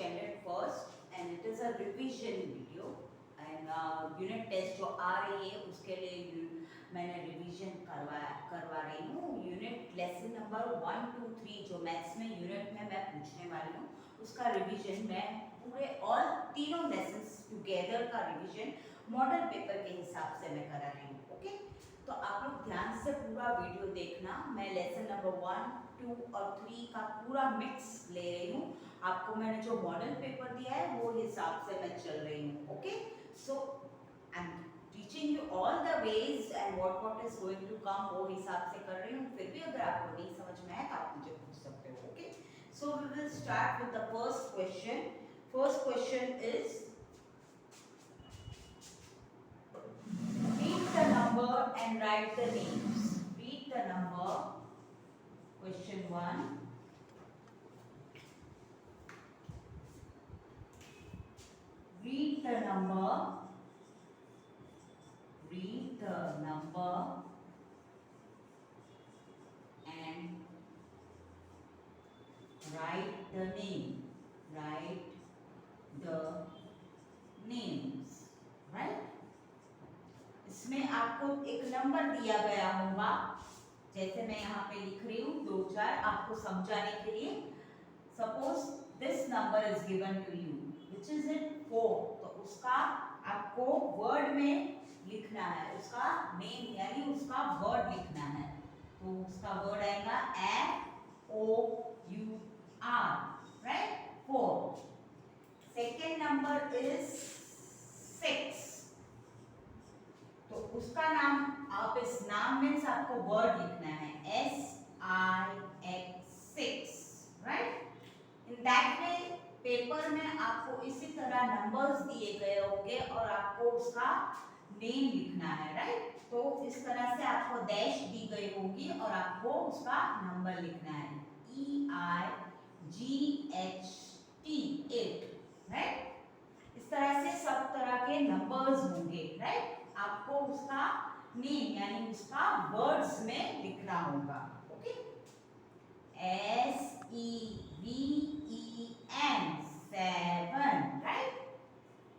standard first and it is a revision video and unit test जो आ रही है उसके लिए मैंने रिवीजन करवा रही हूँ। यूनिट लेसन नंबर 1, 2, 3 जो मैथ्स में यूनिट में मैं पूछने वाली हूँ उसका रिवीजन मैं पूरे और तीनों लेसन्स टुगेदर का रिवीजन मॉडल पेपर के हिसाब से मैं करा रही हूँ। ओके, तो आप लोग ध्यान से पूरा वीडियो देखना। मैं लेसन नंबर 1, 2 और 3 का पूरा मिक्स ले रही हूँ। आपको मैंने जो मॉडल पेपर दिया है वो हिसाब से मैं चल रही हूँ। Okay, so I am teaching you all the ways and what is going to come, वो हिसाब से कर रही हूँ। फिर भी अगर आपको नहीं समझ में आए तो आप मुझे पूछ सकते हो। Okay, so we will start with the first question. First question is read the number and write the names. Read the number. Question 1. Read the number. Read the number and write the name. Write the names. Right? इसमें आपको एक number दिया गया होगा, जैसे मैं यहाँ पे लिख रही हूँ 2, 4 आपको समझाने के लिए। Suppose this number is given to you which is it 4, तो उसका आपको वर्ड में लिखना है, उसका नेम यानी उसका वर्ड लिखना है। तो उसका वर्ड आएगा FOUR, right, 4। Second number is 6, तो उसका नाम, आप इस नाम मीन्स आपको वर्ड लिखना है SIX 6, right. In that way paper में आपको इसी तरह नंबर्स दिए गए होंगे और आपको उसका नेम लिखना है, राइट। तो इस तरह से आपको डैश दी गई होगी और आपको उसका नंबर लिखना है EIGHT 8, राइट। इस तरह से सब तरह के नंबर्स होंगे, राइट। आपको उसका नेम यानी उसका वर्ड्स में लिखना होगा। Okay, SEVEN 7, right?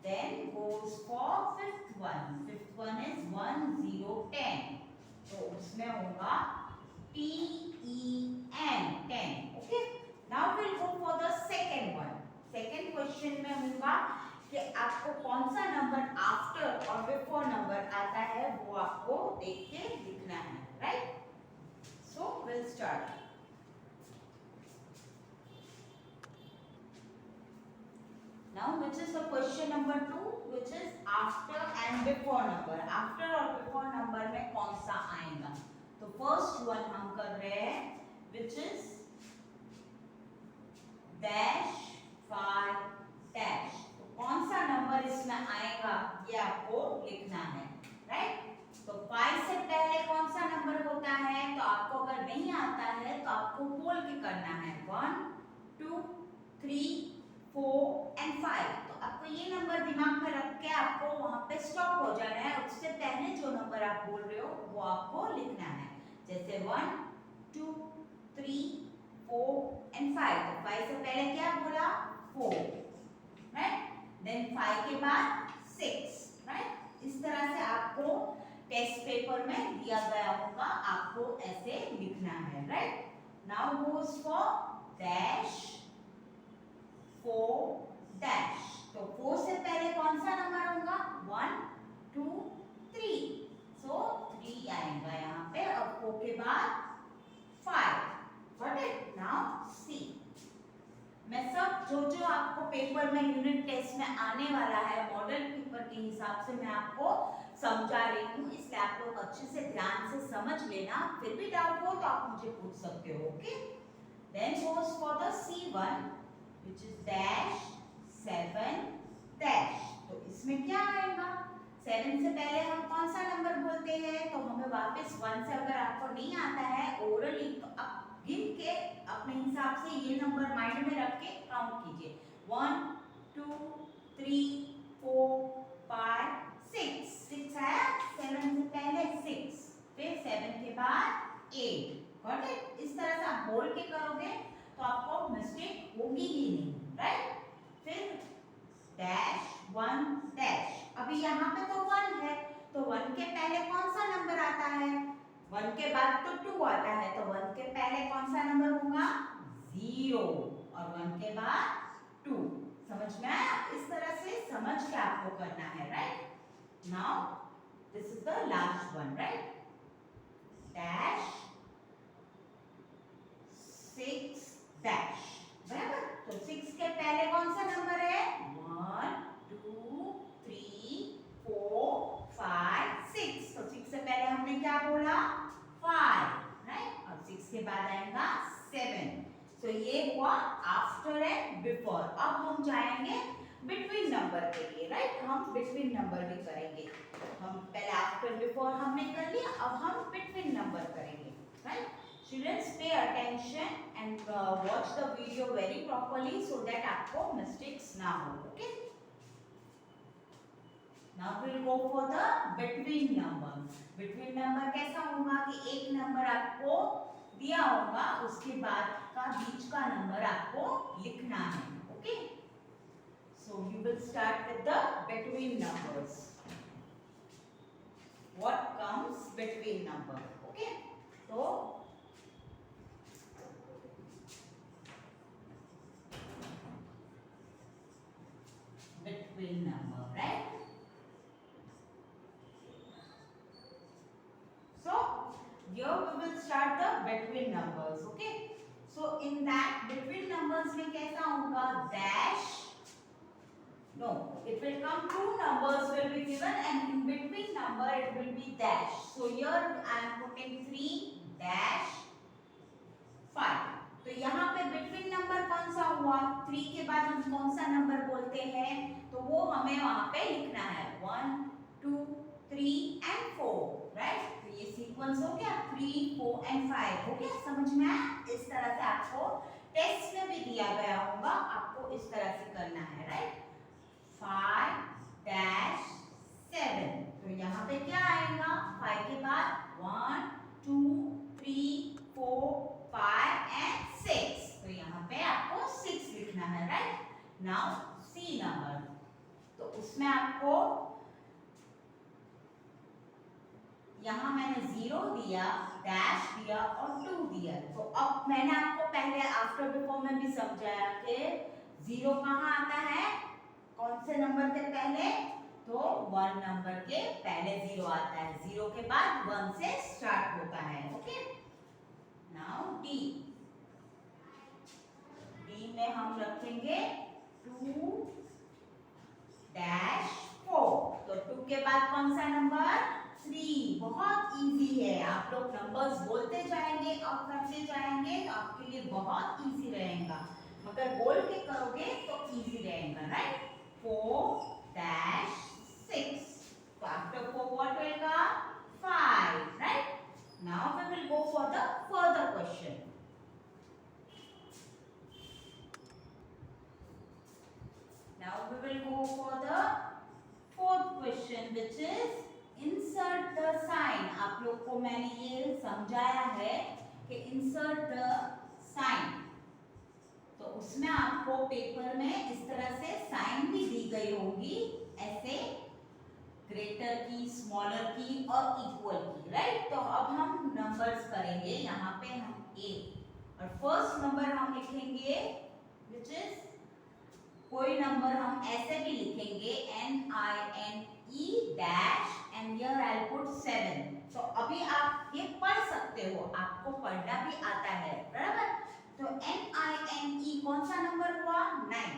Then goes for fifth one. Fifth one is 1, 0, 10. तो उसमें होगा TEN 10. Okay. Now we'll go for the second one. Second question में होगा कि आपको कौन सा नंबर आफ्टर और बिफोर नंबर आता है वो आपको देख के लिखना है, right. So will start. Now which is the question number 2 which is after and before number. After और बिफोर नंबर में कौन सा आएगा, तो फर्स्ट वन हम कर रहे हैं व्हिच इज डैश 5 डैश। कौन सा नंबर इसमें आएगा ये आपको लिखना है, राइट। तो 5 से पहले कौन सा नंबर होता है, तो आपको अगर नहीं आता है तो आपको बोल के करना है 1, 2, 3, 4 एंड 5। तो आपको ये नंबर दिमाग में रख के आपको वहां पे स्टॉप हो जाना है। उससे पहले जो नंबर आप बोल रहे हो वो आपको लिखना है, जैसे 1, 2, 3, 4 एंड 5। तो 5 से पहले क्या बोला 4, राइट। देन 5 के बाद 6, राइट। इस तरह से आपको टेस्ट पेपर में दिया गया होगा, आपको ऐसे लिखना है, right. Now goes for dash 4 dash. तो 4 से पहले कौन सा नंबर होगा 1, 2, 3, सो 3 आएगा यहाँ पे और 4 के बाद 5। Got it. नाउ सी, मैं सब जो आपको पेपर में यूनिट टेस्ट में आने वाला है मॉडल पेपर के हिसाब से मैं आपको समझा रही हूँ, इसलिए आप लोग अच्छे से ध्यान से समझ लेना। फिर भी डाउट हो तो आप मुझे पूछ सकते हो। Okay, then goes for the C1 which is dash 7 dash. तो इसमें क्या आएगा, 7 से पहले हम कौन सा नंबर बोलते हैं, तो हमें वापस 1 से अगर आपको नहीं आता है ओरली तो आप गिन के अपने हिसाब से ये नंबर माइंड में रख के काउंट कीजिए 1, 2, 3, 4, 5, 6। 6 आया, 7 से पहले 6, फिर 7 के बाद 8। Got it. इस तरह से आप बोल के करोगे तो आपको मिस्टेक होगी ही नहीं, राइट। फिर डैश 1 डैश। अभी यहाँ पे तो 1 है, तो 1 के पहले कौन सा नंबर आता है? 1 के बाद तो 2 आता है, तो 1 के पहले कौन सा नंबर होगा? 0, और 1 के बाद 2। समझ में आया? इस तरह से समझ के आपको करना है, right? Now this is the last one, right? Dash 6 dash, बराबर? तो 6 के पहले कौन सा नंबर है? 1 2 3 4 5 6। तो 6 से पहले हमने क्या बोला? 5, राइट? और 6 के बाद आएगा 7। तो ये हुआ आफ्टर एंड बिफोर। अब हम जाएंगे बिटवीन नंबर के लिए, राइट? हम बिटवीन नंबर भी करेंगे। हम पहले आफ्टर बिफोर हमने कर लिया, अब हम बिटवीन नंबर करेंगे, right? Students, pay attention and watch the video very properly so that आपको mistakes ना हो, okay? Now we'll go for the between number. Between number कैसा होगा कि एक नंबर आपको दिया होगा, उसके बाद का बीच का नंबर आपको लिखना है, okay? So you will start with the between numbers. What comes between number, okay? So between number, right? So here we will start the between numbers, okay? So in that between numbers में कैसा होगा? Dash, no, it will come two numbers will be given and in between number it will be dash. So here I am putting 3 dash 5. तो यहाँ पे between number कौन सा हुआ? 3 के बाद हम कौन सा नंबर बोलते हैं? तो वो हमें वहां पे लिखना है 1 2 3 and 4, राइट? तो ये सीक्वेंस हो गया, 3 4 and 5 हो गया। समझ में आया? इस तरह से आपको टेस्ट में भी दिया गया होगा, आपको इस तरह से करना है, राइट? 5 dash 7। तो यहाँ पे क्या आएगा? 5 के बाद 1 2 3 4 5 and 6। तो यहाँ पे आपको 6 लिखना है, राइट? नाउ सी नंबर, तो उसमें आपको यहाँ मैंने 0 दिया, डैश दिया और 2 दिया। तो अब मैंने आपको पहले आफ्टर बिफोर में भी समझाया कि 0 कहाँ आता है, कौन से नंबर के पहले? तो 1 नंबर के पहले 0 आता है, 0 के बाद 1 से स्टार्ट होता है, ओके? नाउ डी, डी में हम रखेंगे 2 डैश 4। तो 2 के बाद कौन सा नंबर? 3। बहुत इजी है, आप लोग नंबर्स बोलते जाएंगे और करते जाएंगे तो आपके लिए बहुत इजी रहेगा। मगर बोल के करोगे तो इजी रहेगा, राइट? 4 डैश 6। तो after 4 what will come? 5, right? Now we will go for the further question. Now we will go for the fourth question, which is insert the sign. आप लोग को मैंने ये समझाया है कि insert the sign। तो उसमें आपको पेपर में इस तरह से साइन भी दी गई होगी, ऐसे ग्रेटर की, स्मॉलर की और इक्वल की, राइट? तो अब हम नंबर्स करेंगे। यहाँ पे हम ए और फर्स्ट नंबर हम लिखेंगे विच इज, कोई नंबर हम ऐसे भी लिखेंगे NINE dash and here I put 7। तो अभी आप ये पढ़ सकते हो, आपको पढ़ना भी आता है, बराबर? तो NINE कौन सा नंबर हुआ? 9।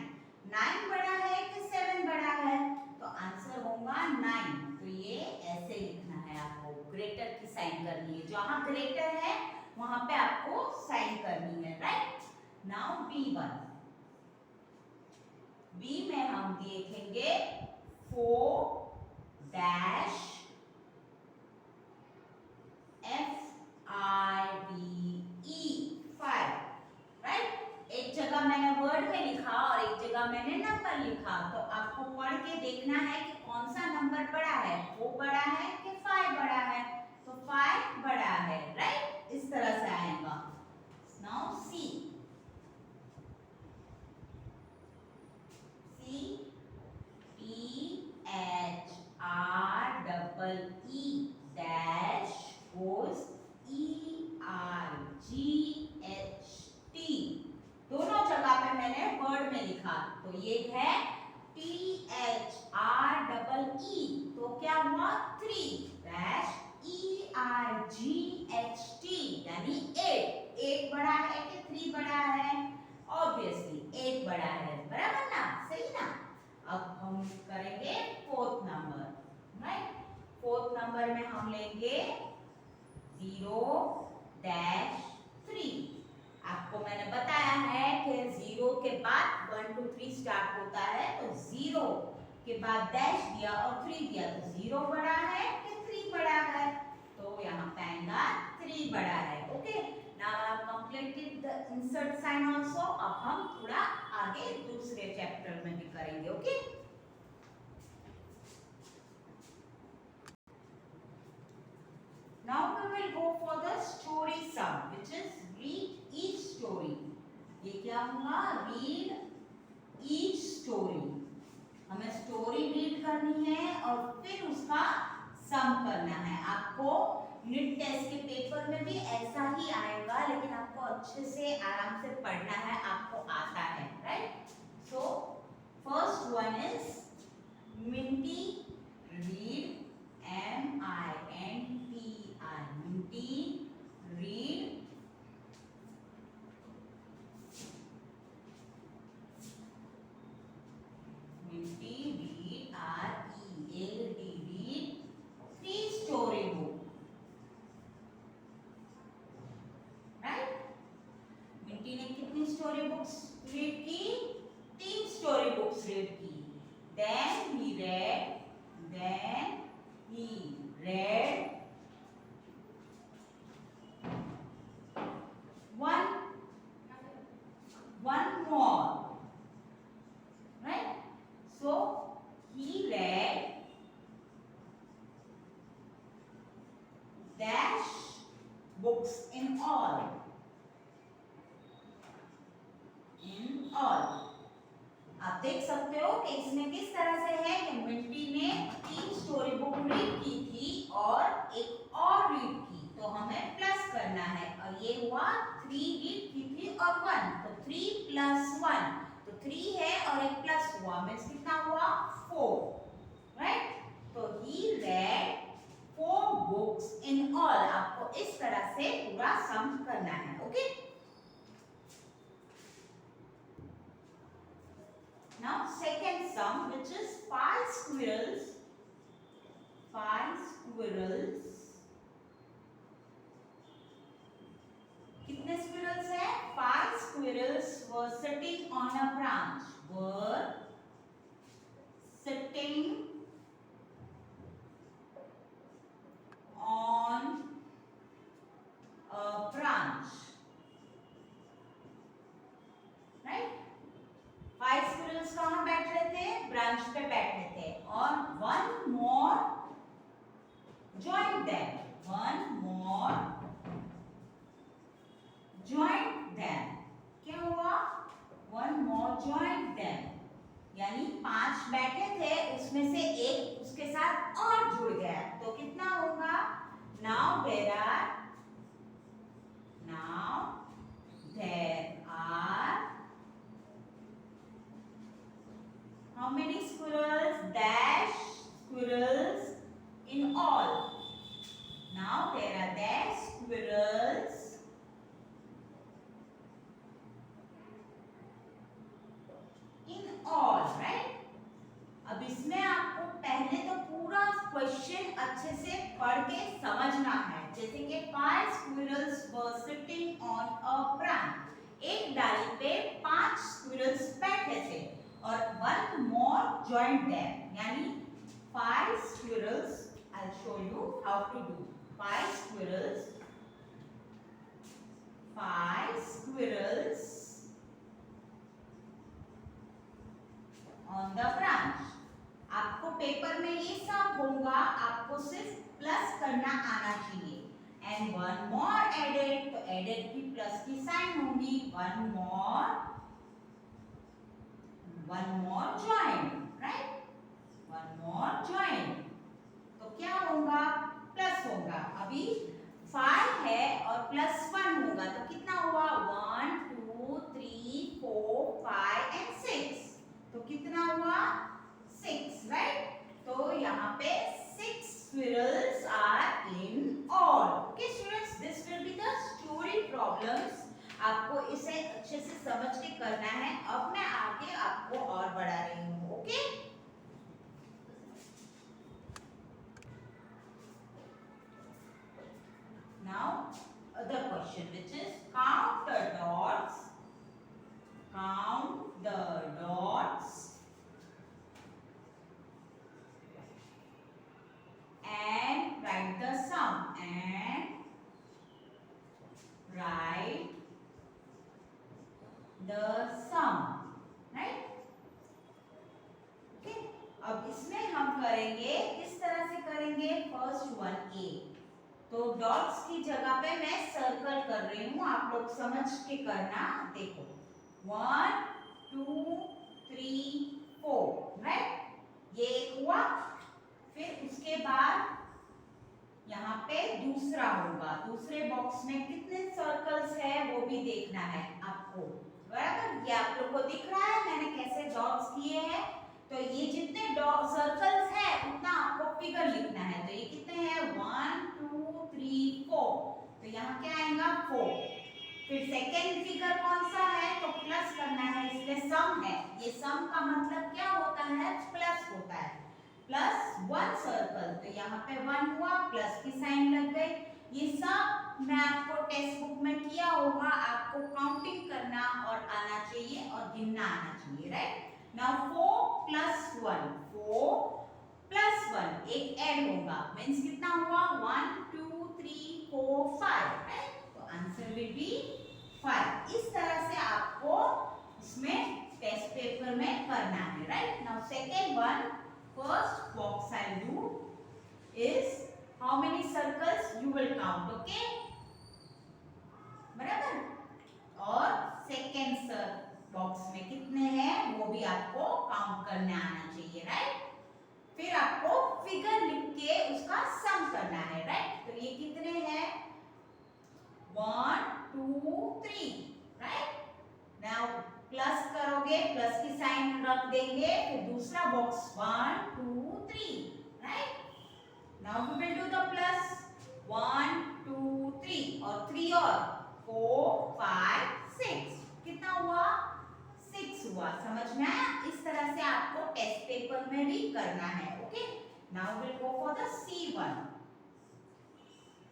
9 बड़ा है कि 7 बड़ा है? तो आंसर होगा 9। तो ये ऐसे लिखना है, आपको ग्रेटर की साइन करनी है, जहां ग्रेटर है वहां पे आपको साइन करनी है, राइट? नाउ B1, बी में हम देखेंगे 4 डैश FIVE 5, राइट? एक जगह मैंने वर्ड में लिखा और एक जगह मैंने नंबर लिखा, तो आपको पढ़ के देखना है कि कौन सा नंबर बड़ा है, 4 बड़ा है कि 5 बड़ा है? तो 5 बड़ा है, राइट? इस तरह से आएगा। नाउ सी, तो ये है THREE, तो क्या हुआ 3 डैश EIGHT यानी 8 बड़ा है कि 3 बड़ा है? ऑब्वियसली 8 बड़ा है, बराबर ना, सही ना। अब हम करेंगे fourth number, right. Fourth number में हम लेंगे 0-3। आपको मैंने बताया है कि 0 के बाद 1 2 3 स्टार्ट होता है, तो 0 के बाद डैश दिया और 3 दिया, तो 0 बड़ा है कि 3 बड़ा है? तो यहाँ पे आएगा 3 बड़ा है। Okay, now I have completed the insert sign also. अब हम थोड़ा आगे दूसरे चैप्टर में भी करेंगे। Okay, now we will go for the story sum, which is read each story. ये क्या होगा? read each story. हमें स्टोरी रीड करनी है और फिर उसका सम करना है। आपको यूनिट टेस्ट के पेपर में भी ऐसा ही आएगा, लेकिन आपको अच्छे से आराम से पढ़ना है, आपको आता है, right. So first one is Minty read, MINTI, Minty read Minty READ read 3 story book, right? Minty ने कितनी स्टोरी बुक्स रीड की? 3 स्टोरी बुक्स रीड की। Then he read one more, right? So he read dash books in all. आप देख सकते हो कि इसमें किस तरह से है कि मिंटी ने 3 स्टोरी बुक रीड की थी और एक और रीड की, तो हमें प्लस करना है। और ये हुआ 3 रीड की थी और 1, तो 3 + 1, तो 3 है और एक प्लस हुआ, मींस कितना हुआ? 4, राइट। तो ही रेड 4 बुक्स इन ऑल। आपको इस तरह से पूरा सम करना है। Okay, now second sum, which is 5 squirrels. कितने squirrels है? 5 squirrels were sitting on a branch. Were sitting on a branch, right? 5 squirrels कहाँ बैठ रहे थे? ब्रांच पे बैठ रहे थे। और 1 more joined them. 1 more joined them. क्या हुआ? 1 more joined them, यानी 5 बैठे थे, उसमें से एक उसके साथ और जुड़ गया, तो कितना होगा? Now there are how many squirrels? Dash squirrels in all. Now there are dash squirrels in all, right? अब इसमें आपको पहले तो पूरा क्वेश्चन अच्छे से पढ़ के समझना है। जैसे कि 5 squirrels were sitting on a branch. एक डाली पे 5 squirrels बैठे थे और 1 more joined them, यानी 5 squirrels. I'll show you how to do. 5 squirrels on the branch. आपको पेपर में ये सब होगा, आपको सिर्फ प्लस करना आना चाहिए। And 1 more added, तो added की प्लस की साइन होगी। 1 more joined, right? 1 more joined, तो क्या होगा? प्लस होगा। अभी 5 है और +1 होगा, तो कितना हुआ? 1 2 3 4 5 and 6, आपको इसे अच्छे से समझ के करना है। अब मैं आगे आपको और बढ़ा रही हूँ, okay? Now other question, which is count the dots. Count the dots and write the sum. And write the sum. Right? Okay. अब इसमें हम करेंगे, किस तरह से करेंगे? फर्स्ट वन ए, तो डॉट्स की जगह पे मैं सर्कल कर रही हूँ, आप लोग समझ के करना। देखो 1 2 3 4, राइट? ये एक हुआ, फिर उसके बाद यहाँ पे दूसरा होगा। दूसरे बॉक्स में कितने सर्कल्स है वो भी देखना है आपको, बराबर? ये आप लोग को दिख रहा है मैंने कैसे डॉट्स किए हैं। तो ये जितने सर्कल्स है उतना आपको फिगर लिखना है। तो ये कितने हैं? 1 2 3 4, तो यहाँ क्या आएगा? 4। फिर सेकेंड फिगर कौन सा है? तो प्लस करना है, इसलिए सम है। ये सम का मतलब क्या होता है? प्लस होता है। प्लस 1 सर्कल, तो यहाँ पे 1 हुआ, प्लस की साइन लग गई। ये सब मैं आपको टेक्स्ट बुक में किया होगा, आपको काउंटिंग करना और आना चाहिए और गिनना आना चाहिए, राइट? नाउ 4 प्लस 1, 4 प्लस 1, एक ऐड होगा, मींस कितना हुआ? 1 2 3 4 5, राइट? तो आंसर विल बी 5। इस तरह से आपको इसमें टेस्ट पेपर में करना है, right? Now second one, first box I'll do is how many circles you will count, okay? बराबर? और सेकेंड बॉक्स में कितने हैं वो भी आपको काउंट करने आना चाहिए, राइट? फिर आपको फिगर लिख के उसका सम करना है, राइट? तो ये कितने हैं? 1 2 3, राइट? नाउ प्लस करोगे, प्लस की साइन रख देंगे, फिर दूसरा box 1 2 3, right? Now we will do the plus 1 2 3 और 3 और 4 5 6, कितना हुआ? 6 हुआ। समझ में आया? इस तरह से आपको टेस्ट पेपर में भी करना है, okay? Now we will go for the C1।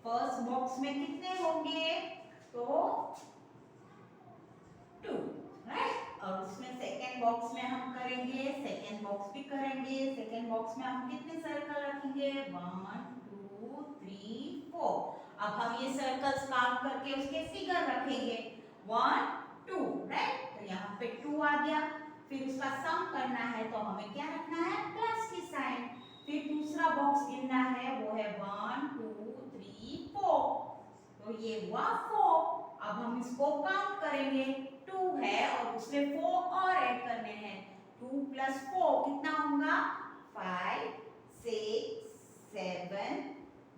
First box में कितने होंगे? तो 2, राइट? और उसमें सेकेंड बॉक्स में हम करेंगे, सेकेंड बॉक्स भी करेंगे। सेकेंड बॉक्स में हम कितने सर्कल रखेंगे? 1 2 3 4। अब हम ये सर्कल्स काउंट करके उसके फिगर रखेंगे, 1 2, राइट? तो यहाँ पे 2 आ गया। फिर उसका सम करना है तो हमें क्या रखना है? प्लस की साइन। फिर दूसरा बॉक्स गिनना है, वो है 1 2 3 4, तो ये हुआ 4। अब हम इसको काउंट करेंगे, 2 है और उसमें 4 और ऐड करने हैं। 2 प्लस 4 कितना होगा? 5 6 7,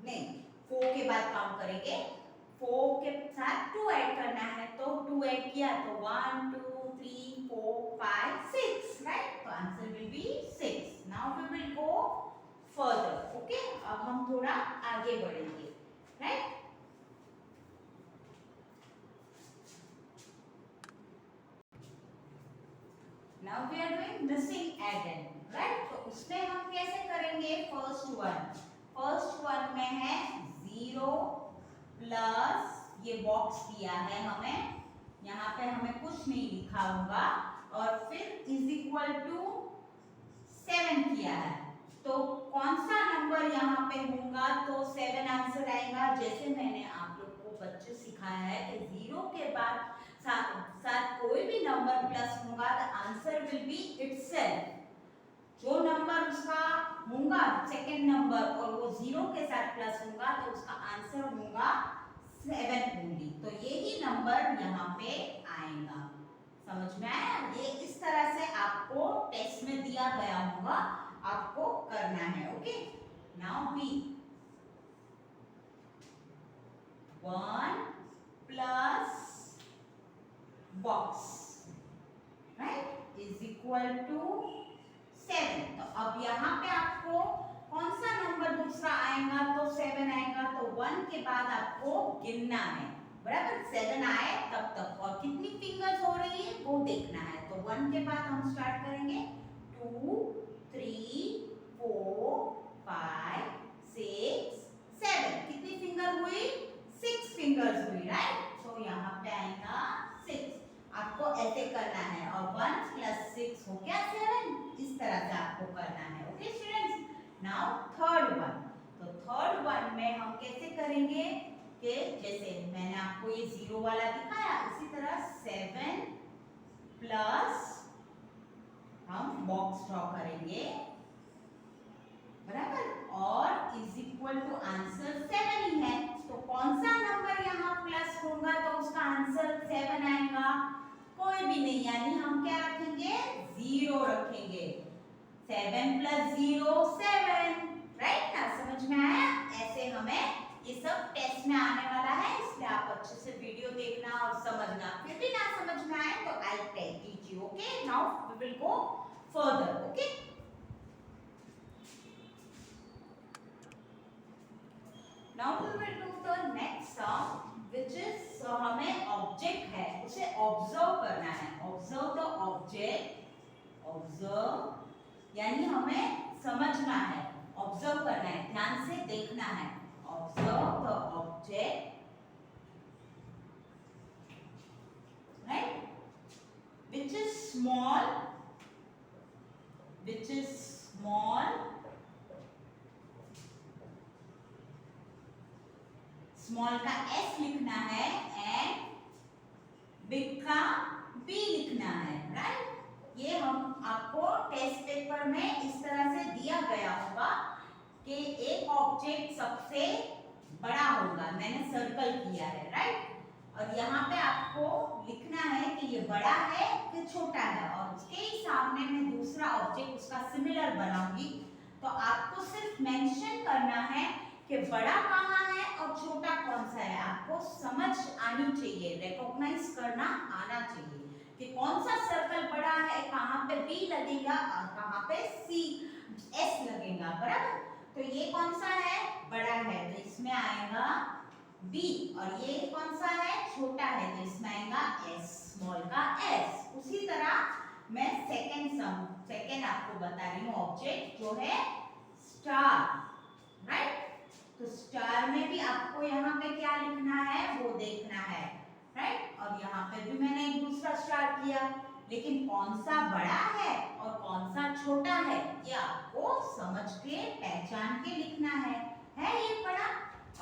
नहीं 4 के बाद काउंट करेंगे, 4 के साथ 2 ऐड करना है, तो 2 ऐड किया तो 1 2 3 4 5 6, राइट? तो answer will be 6। Now we will go further, okay? अब हम थोड़ा आगे बढ़ेंगे, right? Now we are doing missing addend, right? तो उसमें हम कैसे करेंगे? फर्स्ट वन में है 0 प्लस, ये बॉक्स दिया है हमें, यहाँ पे हमें कुछ नहीं लिखा होगा, और फिर इज इक्वल टू 7 किया है, तो कौन सा नंबर यहाँ पे होगा? तो 7 आंसर आएगा। जैसे मैंने आप लोग को बच्चे सिखाया है कि 0 के बाद साथ कोई भी नंबर प्लस होगा तो आंसर विल बी इटसेल्फ। जो नंबर उसका होगा सेकंड नंबर और वो 0 के साथ प्लस होगा तो उसका आंसर होगा 7 ओनली। तो यही नंबर यहाँ पे आएगा। समझ में आया? ये इस तरह से आपको टेस्ट में दिया गया होगा, आपको करना है, okay? Now B 1 plus box, right, is equal to 7। तो अब यहाँ पे आपको कौन सा नंबर दूसरा आएगा? तो 7 आएगा, तो 1 के बाद आपको गिनना है, बराबर? 7 आए तब तक 1 के बाद हम स्टार्ट करेंगे 2 3 4 5 6 7। कितनी फिंगर हुई? 6 फिंगर्स हुई, राइट। सो यहाँ पे आएगा 6। आपको ऐसे करना है और 1 + 6 हो गया 7। इस तरह से आपको करना है। Okay students, now third one. तो थर्ड वन में हम कैसे करेंगे कि जैसे मैंने आपको ये 0 वाला दिखाया, इसी तरह 7 प्लस हम बॉक्स ड्रॉ करेंगे, बराबर, और इज इक्वल टू आंसर 7 ही है। तो कौन सा नंबर यहाँ प्लस होगा तो उसका आंसर 7 आएगा? कोई भी नहीं, यानी हम क्या रखेंगे? 0 रखेंगे। 7 + 0 7, राइट ना? समझ में आया? ऐसे हमें ये सब टेस्ट में आने वाला है, इसलिए आप अच्छे से वीडियो देखना और समझना। फिर भी ना समझ में आए तो I teach you. Okay, now we will go further. Okay, now we will do the next sum, which is हमें ऑब्जेक्ट है उसे ऑब्जर्व करना है। ऑब्जर्व द ऑब्जेक्ट, ऑब्जर्व यानी हमें समझना है, ऑब्जर्व करना है, ध्यान से देखना है। Observe the object, right, which is small, which is small, small का S लिखना है एंड बिग का B लिखना है, राइट। ये हम आपको टेस्ट पेपर में इस तरह से दिया गया होगा कि एक ऑब्जेक्ट सबसे बड़ा होगा, मैंने सर्कल किया है, राइट। और यहाँ पे आपको लिखना है कि ये बड़ा है कि छोटा है, और उसके ही सामने में दूसरा ऑब्जेक्ट उसका सिमिलर बनाऊंगी। तो आपको सिर्फ मेंशन करना है कि बड़ा कहाँ है और छोटा कौन सा है। आपको समझ आनी चाहिए, रिकॉग्नाइज करना आना चाहिए कि कौन सा सर्कल बड़ा है, कहाँ पे B लगेगा और कहाँ पे S लगेगा, बराबर। तो ये कौन सा है? बड़ा है, तो इसमें आएगा B, और ये कौन सा है? छोटा है, तो इसमें आएगा S, स्मॉल का S। उसी तरह मैं सेकेंड आपको बता रही हूँ ऑब्जेक्ट, जो है स्टार, राइट। तो स्टार में भी आपको यहाँ पे क्या लिखना है वो देखना है, राइट। और यहाँ पे भी मैंने एक दूसरा स्टार किया, लेकिन कौन सा बड़ा है और कौन सा छोटा है ये आपको समझ के पहचान के लिखना है ये बड़ा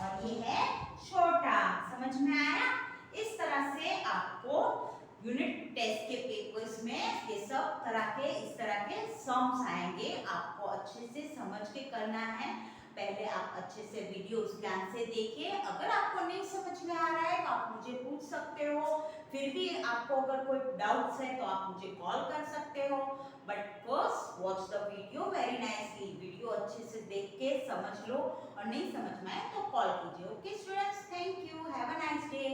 और ये है छोटा। समझ में आया? इस तरह से आपको यूनिट टेस्ट के पेपर्स में ये सब तरह के इस तरह के सम्स आएंगे, आपको अच्छे से समझ के करना है। पहले आप अच्छे से वीडियोस ध्यान से देखिए। अगर आपको नहीं समझ में आ रहा है तो आप मुझे पूछ सकते हो, फिर भी आपको अगर कोई डाउट्स है तो आप मुझे कॉल कर सकते हो। But first watch the video very nicely. Video अच्छे से देख के समझ लो, और नहीं समझ में आए तो कॉल कीजिए। Okay students, thank you, have a nice day.